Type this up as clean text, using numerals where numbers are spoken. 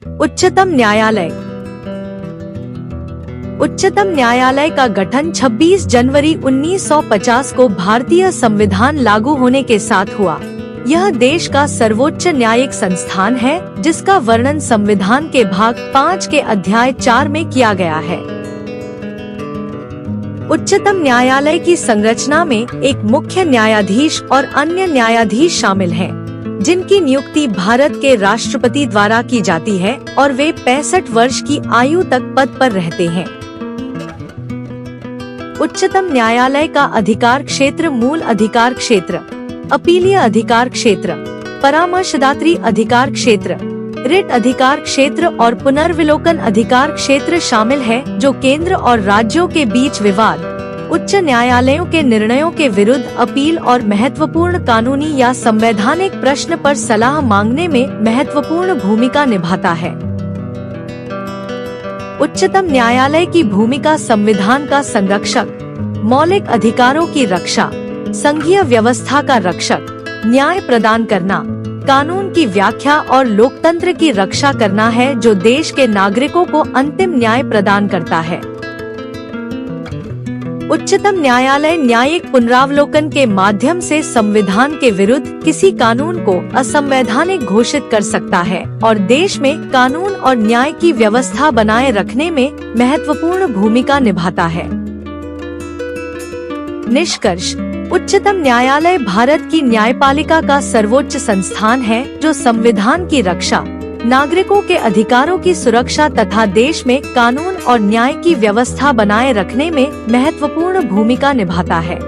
उच्चतम न्यायालय। उच्चतम न्यायालय का गठन 26 जनवरी 1950 को भारतीय संविधान लागू होने के साथ हुआ। यह देश का सर्वोच्च न्यायिक संस्थान है, जिसका वर्णन संविधान के भाग 5 के अध्याय 4 में किया गया है। उच्चतम न्यायालय की संरचना में एक मुख्य न्यायाधीश और अन्य न्यायाधीश शामिल हैं, जिनकी नियुक्ति भारत के राष्ट्रपति द्वारा की जाती है और वे 65 वर्ष की आयु तक पद पर रहते हैं। उच्चतम न्यायालय का अधिकार क्षेत्र मूल अधिकार क्षेत्र, अपीलीय अधिकार क्षेत्र, परामर्शदात्री अधिकार क्षेत्र, रिट अधिकार क्षेत्र और पुनर्विलोकन अधिकार क्षेत्र शामिल है, जो केंद्र और राज्यों के बीच विवाद, उच्च न्यायालयों के निर्णयों के विरुद्ध अपील और महत्वपूर्ण कानूनी या संवैधानिक प्रश्न पर सलाह मांगने में महत्वपूर्ण भूमिका निभाता है। उच्चतम न्यायालय की भूमिका संविधान का संरक्षक, मौलिक अधिकारों की रक्षा, संघीय व्यवस्था का रक्षक, न्याय प्रदान करना, कानून की व्याख्या और लोकतंत्र की रक्षा करना है, जो देश के नागरिकों को अंतिम न्याय प्रदान करता है। उच्चतम न्यायालय न्यायिक पुनरावलोकन के माध्यम से संविधान के विरुद्ध किसी कानून को असंवैधानिक घोषित कर सकता है और देश में कानून और न्याय की व्यवस्था बनाए रखने में महत्वपूर्ण भूमिका निभाता है। निष्कर्ष: उच्चतम न्यायालय भारत की न्यायपालिका का सर्वोच्च संस्थान है, जो संविधान की रक्षा, नागरिकों के अधिकारों की सुरक्षा तथा देश में कानून और न्याय की व्यवस्था बनाए रखने में महत्वपूर्ण भूमिका निभाता है।